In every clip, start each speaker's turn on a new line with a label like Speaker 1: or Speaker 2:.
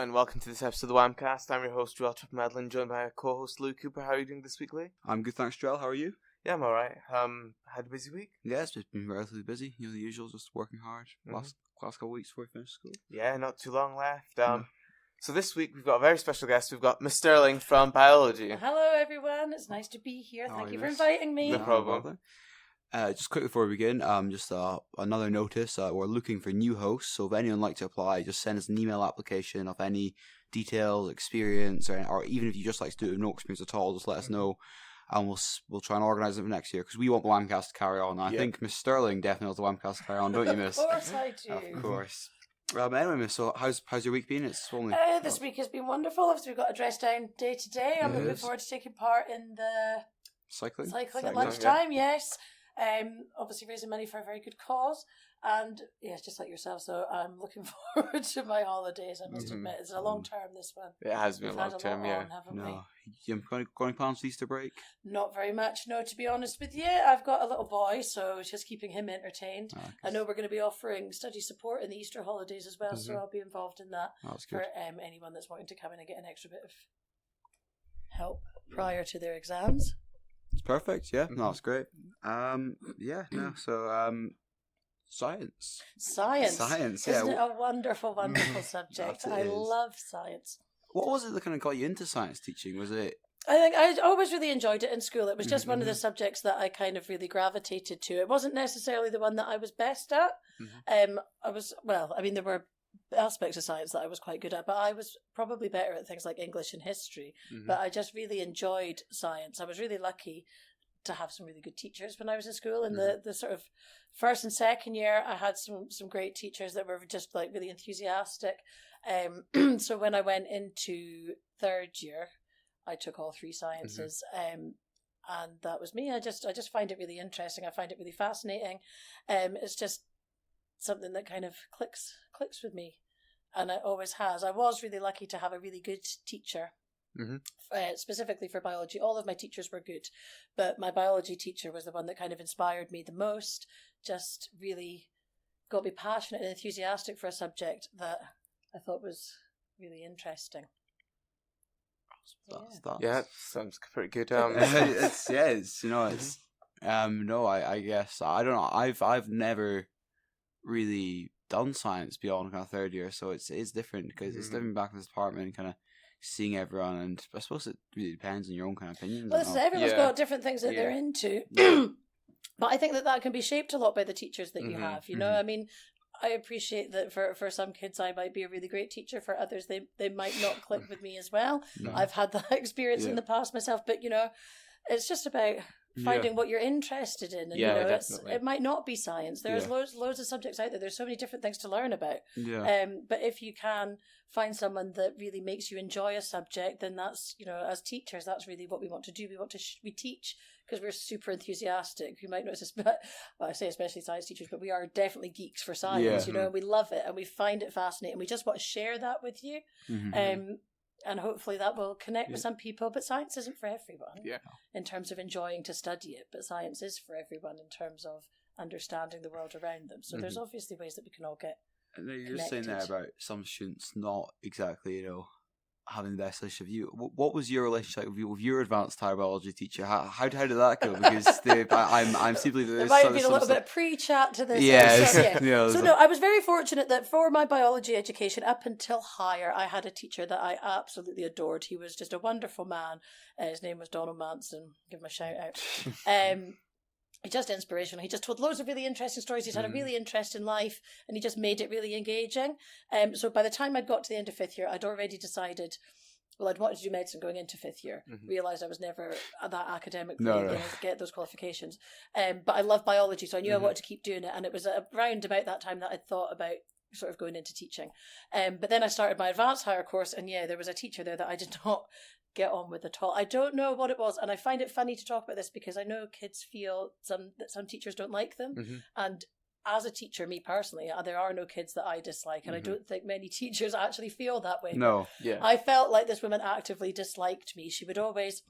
Speaker 1: and welcome to this episode of the Whamcast. I'm your host, Joel Madeline, joined by our co-host, Lou Cooper. How are you doing this week, Lee?
Speaker 2: I'm good, thanks, Joel. How are you?
Speaker 1: Yeah, I'm alright. Had a busy week?
Speaker 2: Yeah, it's been relatively busy. You know, the usual, just working hard. Last couple of weeks before we finish school.
Speaker 1: Yeah, not too long left. So this week we've got a very special guest. We've got Miss Stirling from Biology.
Speaker 3: Hello, everyone. It's nice to be here. Thank you for inviting me.
Speaker 1: No problem.
Speaker 2: Just quick before we begin, just another notice. We're looking for new hosts, so if anyone would like to apply, just send us an email application of any details, experience, or even if you just like to do it with no experience at all, just let us know, and we'll try and organise it for next year, because we want the Whamcast to carry on. I think Miss Stirling definitely wants the Whamcast to carry on, don't you, Miss?
Speaker 3: Of course I do.
Speaker 2: Of course. Anyway, Miss, so how's your week been? It's only
Speaker 3: this week has been wonderful. Obviously, we've got a dress down day today. I'm looking forward to taking part in the
Speaker 2: cycling
Speaker 3: at lunchtime. Yes. Obviously raising money for a very good cause, and yes, just like yourself. So I'm looking forward to my holidays. I must admit, it's a long term. This one.
Speaker 1: It has been a long term, yeah.
Speaker 2: You going plans for Easter break?
Speaker 3: Not very much, no. To be honest with you, I've got a little boy, so just keeping him entertained. I know we're going to be offering study support in the Easter holidays as well, so I'll be involved in that for anyone that's wanting to come in and get an extra bit of help prior to their exams.
Speaker 2: It's perfect, yeah. No, it's great. Science.
Speaker 3: Science,
Speaker 2: yeah.
Speaker 3: Isn't it a wonderful, wonderful subject? I love science.
Speaker 2: What was it that kind of got you into science teaching? Was it?
Speaker 3: I think I always really enjoyed it in school. It was just one of the subjects that I kind of really gravitated to. It wasn't necessarily the one that I was best at. There were aspects of science that I was quite good at, but I was probably better at things like English and history. But I just really enjoyed science. I was really lucky to have some really good teachers when I was in school. In the sort of first and second year, I had some great teachers that were just like really enthusiastic. So when I went into third year, I took all three sciences, and that was me. I just find it really interesting. I find it really fascinating. It's just something that kind of clicks with me, and it always has. I was really lucky to have a really good teacher, specifically for biology. All of my teachers were good, but my biology teacher was the one that kind of inspired me the most. Just really got me passionate and enthusiastic for a subject that I thought was really interesting.
Speaker 1: Yeah, sounds pretty good.
Speaker 2: I guess I don't know. I've never really done science beyond kind of third year, so it's different because it's living back in this apartment and kind of seeing everyone, and I suppose it really depends on your own kind of opinions.
Speaker 3: Well, everyone's got different things that they're into, but I think that can be shaped a lot by the teachers that you have. You know, I mean, I appreciate that for some kids I might be a really great teacher. For others, they might not click with me as well. I've had that experience in the past myself, but you know, it's just about finding what you're interested in, and it might not be science. There's loads of subjects out there. There's so many different things to learn about. But if you can find someone that really makes you enjoy a subject, then that's, you know, as teachers, that's really what we want to do. We teach because we're super enthusiastic. You might notice, but I say especially science teachers, but we are definitely geeks for science. You know, and we love it and we find it fascinating. We just want to share that with you. And hopefully that will connect with some people. But science isn't for everyone in terms of enjoying to study it. But science is for everyone in terms of understanding the world around them. So there's obviously ways that we can all get
Speaker 2: you're just saying there about some students not exactly, you know, having the best relationship with you. What was your relationship with your advanced higher biology teacher? How did that go? Because I'm simply
Speaker 3: there might have been a little bit of pre-chat to this. So no, I was very fortunate that for my biology education up until higher, I had a teacher that I absolutely adored. He was just a wonderful man. His name was Donald Manson. Give him a shout out. He's just inspirational. He just told loads of really interesting stories. He's had a really interesting life, and he just made it really engaging. So by the time I'd got to the end of fifth year, I'd already decided, well, I'd wanted to do medicine going into fifth year. Realised I was never that academic to get those qualifications. But I love biology, so I knew I wanted to keep doing it. And it was around about that time that I thought about sort of going into teaching. But then I started my advanced higher course, and there was a teacher there that I did not get on with at all. I don't know what it was, and I find it funny to talk about this because I know kids feel that some teachers don't like them, and as a teacher, me personally, there are no kids that I dislike, and I don't think many teachers actually feel that way.
Speaker 2: No,
Speaker 3: I felt like this woman actively disliked me. She would always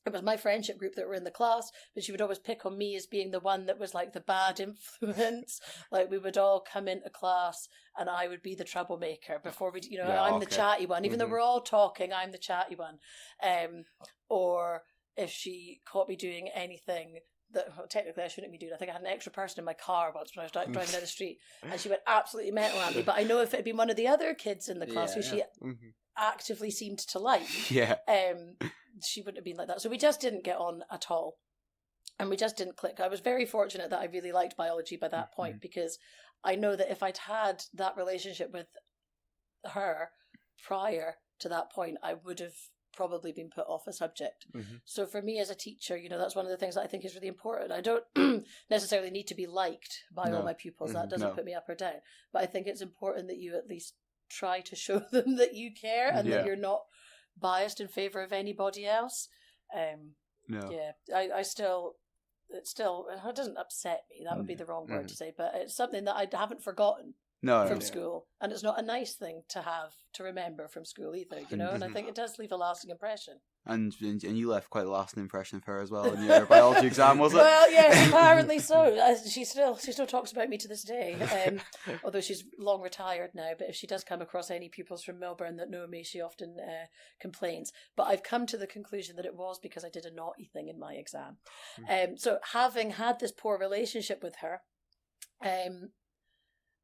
Speaker 3: it was my friendship group that were in the class, but she would always pick on me as being the one that was like the bad influence. Like we would all come into class and I would be the troublemaker before we, I'm the chatty one. Even though we're all talking, I'm the chatty one. Or if she caught me doing anything that technically I shouldn't be doing. I think I had an extra person in my car once when I was driving down the street, and she went absolutely mental at me. But I know if it had been one of the other kids in the class who she actively seemed to like, she wouldn't have been like that. So we just didn't get on at all, and we just didn't click. I was very fortunate that I really liked biology by that point, because I know that if I'd had that relationship with her prior to that point, I would have probably been put off a subject. So for me as a teacher, that's one of the things that I think is really important. I don't necessarily need to be liked by all my pupils. That doesn't put me up or down. But I think it's important that you at least try to show them that you care and that you're not biased in favour of anybody else. It still, it doesn't upset me. That would be the wrong word to say, but it's something that I haven't forgotten from school, and it's not a nice thing to have to remember from school either, and I think it does leave a lasting impression.
Speaker 2: And you left quite a lasting impression of her as well in your biology exam, was it?
Speaker 3: Well, yes, apparently so. She still talks about me to this day, although she's long retired now. But if she does come across any pupils from Melbourne that know me, she often complains. But I've come to the conclusion that it was because I did a naughty thing in my exam. So having had this poor relationship with her,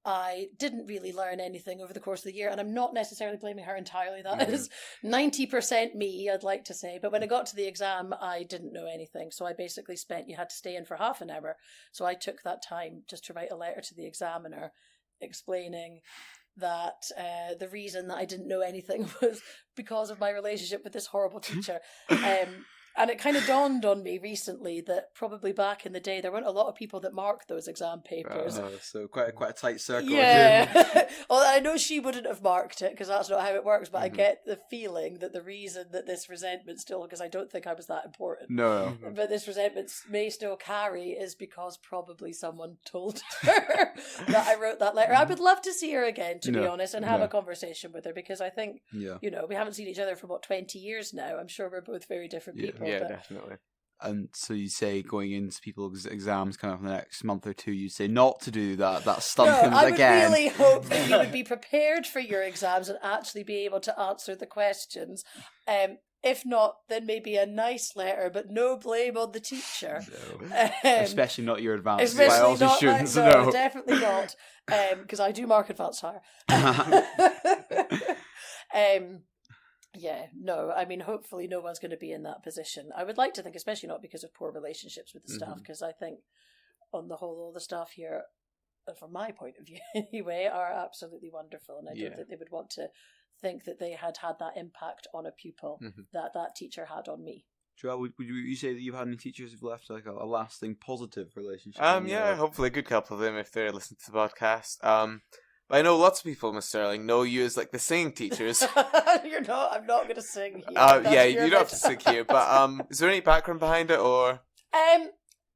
Speaker 3: I didn't really learn anything over the course of the year, and I'm not necessarily blaming her entirely. That is 90% me, I'd like to say. But when I got to the exam, I didn't know anything. So I basically you had to stay in for half an hour. So I took that time just to write a letter to the examiner explaining that the reason that I didn't know anything was because of my relationship with this horrible teacher. And it kind of dawned on me recently that probably back in the day, there weren't a lot of people that marked those exam papers.
Speaker 2: So quite a tight circle.
Speaker 3: Yeah. Well, I know she wouldn't have marked it because that's not how it works, but I get the feeling that the reason that this resentment still, because I don't think I was that important.
Speaker 2: No.
Speaker 3: But this resentment may still carry is because probably someone told her that I wrote that letter. I would love to see her again, to be honest, and have a conversation with her, because I think, we haven't seen each other for 20 years now. I'm sure we're both very different people.
Speaker 1: Yeah, definitely.
Speaker 2: And so you say going into people's exams kind of in the next month or two, you say not to do that stunt them again.
Speaker 3: I would really hope that you would be prepared for your exams and actually be able to answer the questions. If not, then maybe a nice letter, but no blame on the teacher.
Speaker 2: No. Especially not your advanced biology students.
Speaker 3: No, definitely not. Because I do mark advanced higher. Yeah, no, I mean, hopefully no one's going to be in that position. I would like to think, especially not because of poor relationships with the staff, because I think, on the whole, all the staff here, from my point of view anyway, are absolutely wonderful. And I don't think they would want to think that they had that impact on a pupil that teacher had on me.
Speaker 2: Joel, would you say that you've had any teachers who've left like a lasting positive relationship?
Speaker 1: Hopefully a good couple of them if they're listening to the podcast. I know lots of people, Miss Stirling, know you as like the singing teachers.
Speaker 3: You're not. I'm not going to sing here.
Speaker 1: You don't have to sing here. But is there any background behind it, or?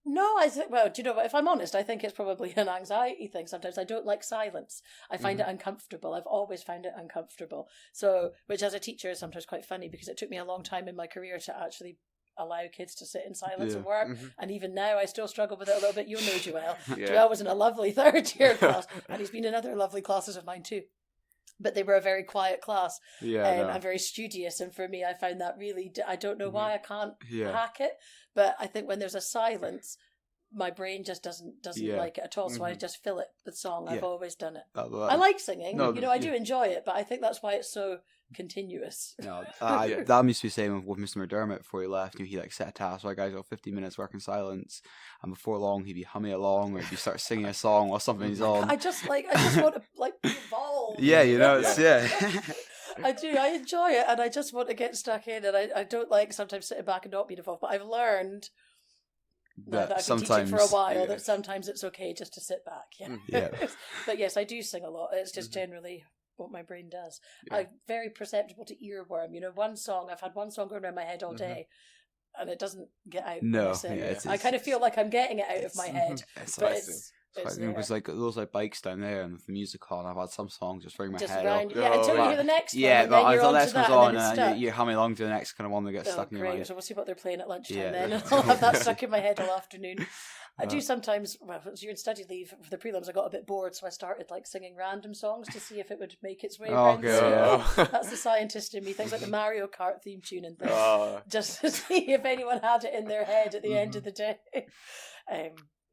Speaker 3: No, I think. Well, do you know what? If I'm honest, I think it's probably an anxiety thing. Sometimes I don't like silence. I find it uncomfortable. I've always found it uncomfortable. So, which as a teacher is sometimes quite funny, because it took me a long time in my career to actually allow kids to sit in silence and work, and even now I still struggle with it a little bit. You'll know Joel. Joel was in a lovely third year class, and he's been in other lovely classes of mine too, but they were a very quiet class. I'm very studious, and for me I found that really, I don't know why I can't hack it, but I think when there's a silence, my brain just doesn't like it at all, so I just fill it with song. I've always done it. I like singing, I do enjoy it, but I think that's why it's so continuous.
Speaker 2: That used to be the same with Mr. McDermott before he left. He set a task where guys got 15 minutes work in silence, and before long he'd be humming along, or he'd start singing a song while something's on.
Speaker 3: I just want to be involved. I do. I enjoy it, and I just want to get stuck in, and I don't like sometimes sitting back and not being involved. But I've learned that I've been teaching for a while that sometimes it's okay just to sit back. But yes, I do sing a lot. It's just generally what my brain does. I'm very perceptible to earworm. I've had one song going around my head all day, and it doesn't get out. I kind of feel like I'm getting it out of my head, but
Speaker 2: Because like those like bikes down there and the music on, I've had some songs just ring my
Speaker 3: Just
Speaker 2: head
Speaker 3: round,
Speaker 2: up.
Speaker 3: yeah, until you hear the next one.
Speaker 2: Yeah,
Speaker 3: and
Speaker 2: but
Speaker 3: then you're
Speaker 2: until
Speaker 3: on
Speaker 2: the
Speaker 3: to
Speaker 2: next
Speaker 3: that,
Speaker 2: one's on,
Speaker 3: and then it's stuck.
Speaker 2: you hum along to the next kind of one that gets stuck in your mind.
Speaker 3: So we'll see what they're playing at lunchtime
Speaker 2: Yeah,
Speaker 3: then.
Speaker 2: that's
Speaker 3: I'll have that
Speaker 2: cool.
Speaker 3: stuck in my head all afternoon. I do sometimes, well, once you're in study leave for the prelims, I got a bit bored, so I started like singing random songs to see if it would make its way around.
Speaker 2: Okay,
Speaker 3: So
Speaker 2: yeah.
Speaker 3: that's the scientist in me, things like the Mario Kart theme tune and things,
Speaker 1: Oh.
Speaker 3: just to see if anyone had it in their head at the end of the day.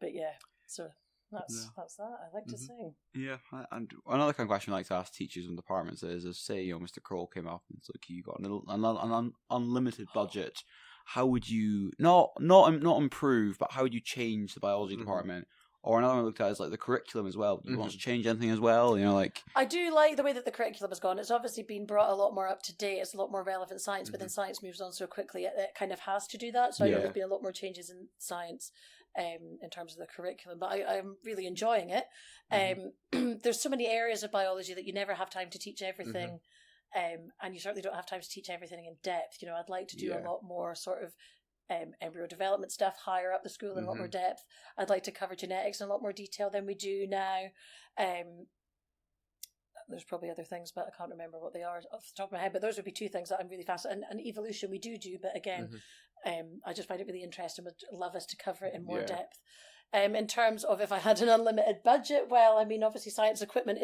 Speaker 3: But yeah, so that's that. I like to sing.
Speaker 2: Yeah, and another kind of question I like to ask teachers and departments is, say, Mr. Kroll came up and it's like, you got an unlimited budget. How would you not improve, but how would you change the biology department? Or another one I looked at is like the curriculum as well. Do you want to change anything as well? Like
Speaker 3: I do like the way that the curriculum has gone. It's obviously been brought a lot more up to date. It's a lot more relevant science, but then science moves on so quickly, it kind of has to do that. So I know there's been a lot more changes in science in terms of the curriculum, but I'm really enjoying it. There's so many areas of biology that you never have time to teach everything. And you certainly don't have time to teach everything in depth. I'd like to do a lot more sort of embryo development stuff higher up the school in a lot more depth. I'd like to cover genetics in a lot more detail than we do now. There's probably other things, but I can't remember what they are off the top of my head. But those would be two things that I'm really fascinated. And evolution we do, but again, I just find it really interesting. Would love us to cover it in more depth. In terms of if I had an unlimited budget, well, I mean, obviously science equipment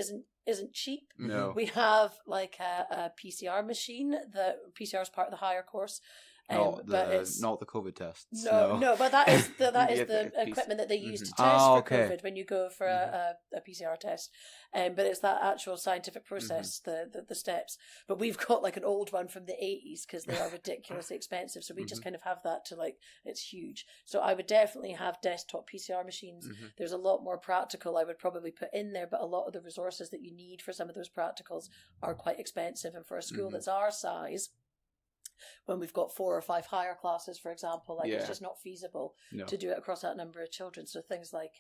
Speaker 3: isn't cheap.
Speaker 2: No.
Speaker 3: We have like a PCR machine. The PCR is part of the higher course.
Speaker 2: not the COVID tests.
Speaker 3: No, but that is the
Speaker 1: the
Speaker 3: equipment that they use to test
Speaker 2: Oh,
Speaker 3: for
Speaker 2: okay.
Speaker 3: COVID when you go for a PCR test. But it's that actual scientific process, the steps. But we've got like an old one from the 80s because they are ridiculously expensive. So we just kind of have that to it's huge. So I would definitely have desktop PCR machines. There's a lot more practical I would probably put in there, but a lot of the resources that you need for some of those practicals are quite expensive. And for a school that's our size, when we've got 4 or 5 higher classes, for example, it's just not feasible to do it across that number of children. So things like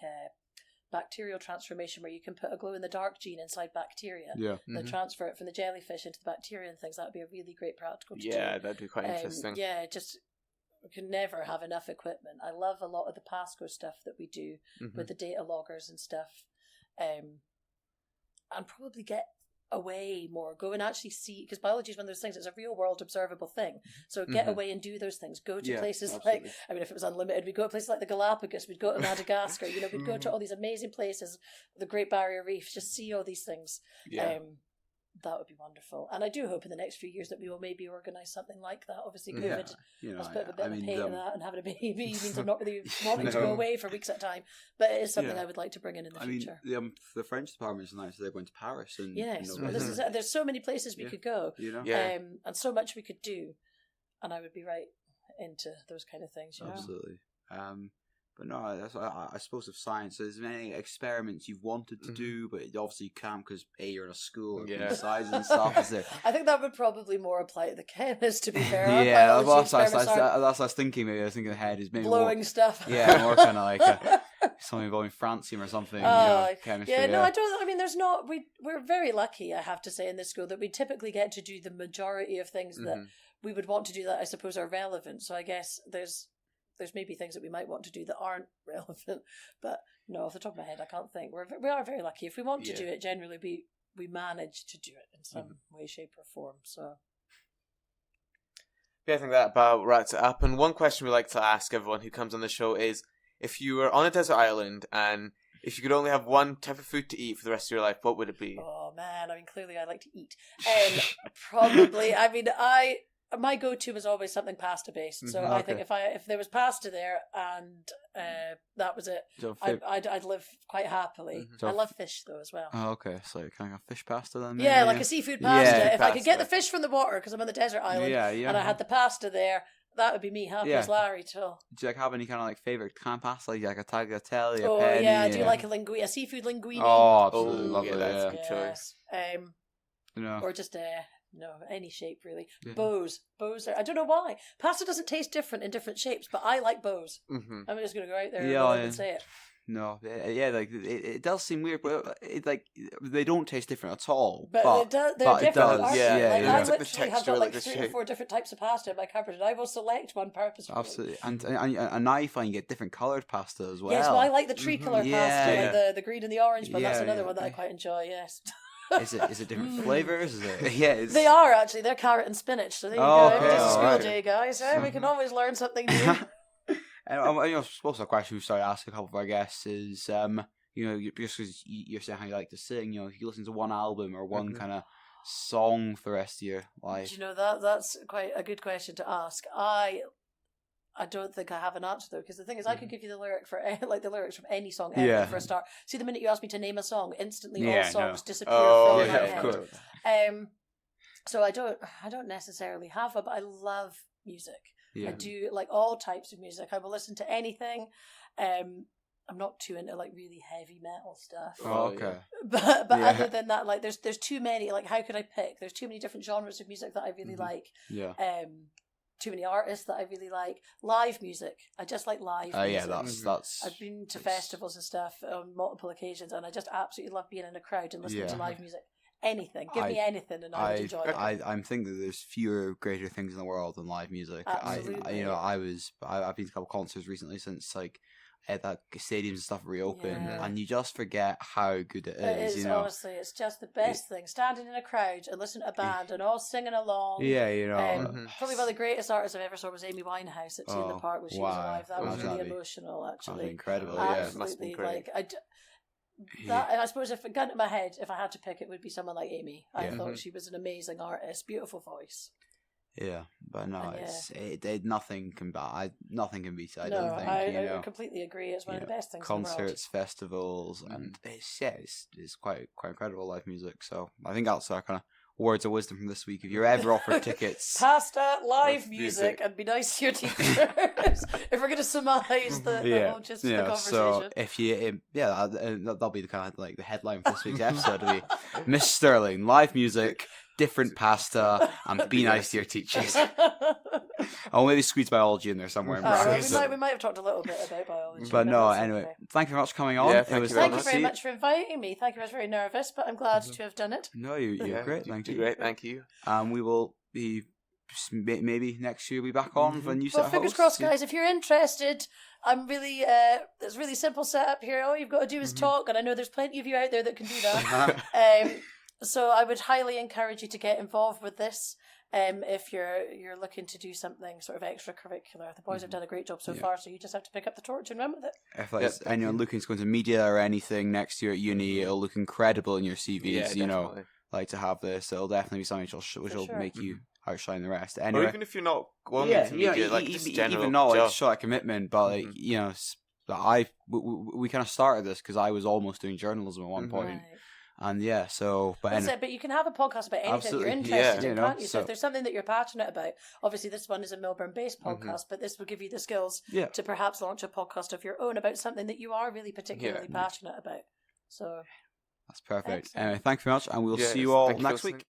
Speaker 3: bacterial transformation, where you can put a glow-in-the-dark gene inside bacteria, then transfer it from the jellyfish into the bacteria and things, that would be a really great practical to do.
Speaker 1: Yeah, that'd be quite interesting.
Speaker 3: Yeah, just we can never have enough equipment. I love a lot of the Pasco stuff that we do with the data loggers and stuff, and probably get away more, go and actually see, because biology is one of those things, it's a real world observable thing, so get away and do those things, go to places
Speaker 2: absolutely.
Speaker 3: if it was unlimited, we'd go to places like the Galapagos, we'd go to Madagascar, we'd go to all these amazing places, the Great Barrier Reef, just see all these things. That would be wonderful, and I do hope in the next few years that we will maybe organise something like that. Obviously COVID has put a bit of a pain in that, and having a baby means I'm not really wanting to go away for weeks at a time, but it is something I would like to bring in the future.
Speaker 2: The French department is nice, they're going to Paris, and
Speaker 3: there's so many places we could go, and so much we could do, and I would be right into those kind of things.
Speaker 2: Absolutely. But no, I suppose with science, there's many experiments you've wanted to do, but obviously you can't because you're in a school and size and stuff. Is there?
Speaker 3: I think that would probably more apply to the chemists, to be fair.
Speaker 2: That's what I was thinking. Maybe I was thinking ahead is maybe
Speaker 3: blowing
Speaker 2: more,
Speaker 3: stuff.
Speaker 2: Yeah, more kind of like something involving francium or something. Chemistry.
Speaker 3: Yeah, no, I don't. I mean, there's not. We're very lucky, I have to say, in this school that we typically get to do the majority of things that we would want to do that I suppose are relevant. So I guess there's maybe things that we might want to do that aren't relevant, but no, off the top of my head, I can't think. We are very lucky. If we want to do it, generally we manage to do it in some way, shape, or form. So,
Speaker 1: I think that about wraps it up. And one question we like to ask everyone who comes on the show is: if you were on a desert island and if you could only have one type of food to eat for the rest of your life, what would it be?
Speaker 3: Oh man, I mean, clearly I like to eat, probably. I mean, my go-to was always something pasta-based. So I think if there was pasta there and that was it, I'd live quite happily. I love fish though as well.
Speaker 2: Oh, okay. So can I have fish pasta then?
Speaker 3: Maybe? Yeah, like a seafood pasta. If
Speaker 1: pasta.
Speaker 3: I could get the fish from the water because I'm on the desert island, and I had the pasta there, that would be me happy as Larry till.
Speaker 2: Do you have any kind of favourite kind of pasta, like a tagliatelle,
Speaker 3: a
Speaker 2: penny?
Speaker 3: I do like a seafood linguine.
Speaker 2: Oh, absolutely lovely.
Speaker 1: That's a good choice.
Speaker 3: Or just no, any shape really. Bows are, I don't know why. Pasta doesn't taste different in different shapes, but I like bows. I'm just going to go out there and say it.
Speaker 2: No, yeah, like it does seem weird, but like they don't taste different at all.
Speaker 3: But they're different.
Speaker 2: it does.
Speaker 3: Aren't
Speaker 2: Yeah,
Speaker 3: they? Like,
Speaker 2: yeah.
Speaker 3: I
Speaker 1: It's like the
Speaker 3: literally have
Speaker 1: texture,
Speaker 3: got
Speaker 1: like
Speaker 3: like
Speaker 1: the
Speaker 3: 3 or
Speaker 1: shape.
Speaker 3: 4 different types of pasta in my cupboard, and I will select one purposefully.
Speaker 2: Absolutely, and now you find you get different coloured pasta as well.
Speaker 3: Yes, well, I like the tricolour
Speaker 2: Yeah,
Speaker 3: pasta,
Speaker 2: yeah.
Speaker 3: like the green and the orange, but that's
Speaker 2: Yeah,
Speaker 3: another
Speaker 2: yeah.
Speaker 3: one that I quite enjoy. Yes.
Speaker 2: Is it different flavors? Is it? Yeah, it's...
Speaker 3: They are actually. They're carrot and spinach. So there you
Speaker 2: Oh,
Speaker 3: go.
Speaker 2: okay,
Speaker 3: Just a school
Speaker 2: alright.
Speaker 3: day, guys. We can always learn something new.
Speaker 2: And I suppose a question we've started asking a couple of our guests is, just because you're saying how you like to sing, if you listen to one album or one kind of song for the rest of your life.
Speaker 3: Do you know that's quite a good question to ask. I don't think I have an answer though, because the thing is, I could give you the lyric for the lyrics from any song ever for a start. See, the minute you ask me to name a song, instantly all songs disappear from my head.
Speaker 2: Of course.
Speaker 3: So I don't necessarily have it, but I love music.
Speaker 2: Yeah.
Speaker 3: I do like all types of music. I will listen to anything. I'm not too into like really heavy metal stuff.
Speaker 2: Oh, okay.
Speaker 3: But other than that, like there's too many. Like, how could I pick? There's too many different genres of music that I really like.
Speaker 2: Yeah.
Speaker 3: Too many artists that I really like. Live music. I just like live music.
Speaker 2: Yeah, that's.
Speaker 3: I've been to festivals and stuff on multiple occasions, and I just absolutely love being in a crowd and listening to live music. Anything. Give me anything, and I would enjoy it.
Speaker 2: I'm thinking that there's fewer greater things in the world than live music.
Speaker 3: Absolutely.
Speaker 2: I've been to a couple of concerts recently since like that stadiums and stuff reopened, and you just forget how good it is.
Speaker 3: It is, honestly, it's just the best thing. Standing in a crowd and listening to a band and all singing along.
Speaker 2: Yeah,
Speaker 3: Probably one of the greatest artists I've ever saw was Amy Winehouse at Tea in the Park when she was alive. That was really emotional, actually.
Speaker 2: Incredible,
Speaker 3: absolutely. Like I suppose if it got into my head, if I had to pick, it would be someone like Amy. I thought she was an amazing artist, beautiful voice.
Speaker 2: Yeah, but no, nothing can beat. Nothing can beat it. I
Speaker 3: No,
Speaker 2: don't think.
Speaker 3: I completely agree. It's one of the best things.
Speaker 2: Concerts,
Speaker 3: in the world.
Speaker 2: festivals, and it's quite incredible live music. So I think that's our kind of words of wisdom from this week. If you're ever offered tickets,
Speaker 3: pasta, live music, and be nice to your teachers. If we're going to surmise the whole gist of the conversation.
Speaker 2: So if you, that'll be the kind of like the headline for this week's episode. It'll be Miss Stirling, live music, different pasta, and be nice to your teachers. I'll maybe squeeze biology in there somewhere.
Speaker 3: We might have talked a little bit about biology.
Speaker 2: But no, anyway, thank you very much for coming on.
Speaker 1: Yeah,
Speaker 3: thank you very much for inviting me. Thank you. I was very nervous, but I'm glad to have done it.
Speaker 2: No, you're great. Thank you.
Speaker 1: Great, thank you.
Speaker 2: We will be maybe next year. We'll be back on for a new set of
Speaker 3: fingers
Speaker 2: hosts.
Speaker 3: crossed, guys. If you're interested, I'm really. There's a really simple setup here. All you've got to do is talk, and I know there's plenty of you out there that can do that. So I would highly encourage you to get involved with this. If you're looking to do something sort of extracurricular. The boys have done a great job so far, so you just have to pick up the torch and run with it.
Speaker 2: If there's anyone looking to go into media or anything next year at uni, it'll look incredible in your CVs.
Speaker 1: Yeah,
Speaker 2: like to have this. It'll definitely be something which will make you outshine the rest. Anyway,
Speaker 1: or even if you're not going into media, like just general
Speaker 2: even not
Speaker 1: job.
Speaker 2: show that commitment, but like we kind of started this because I was almost doing journalism at one point.
Speaker 3: Right.
Speaker 2: And
Speaker 3: but you can have a podcast about anything you're interested in, can't you? So if there's something that you're passionate about, obviously this one is a Melbourne-based podcast, but this will give you the skills to perhaps launch a podcast of your own about something that you are really particularly passionate about. So
Speaker 2: that's perfect.
Speaker 3: Excellent.
Speaker 2: Anyway, thanks very much, and we'll see you all next week.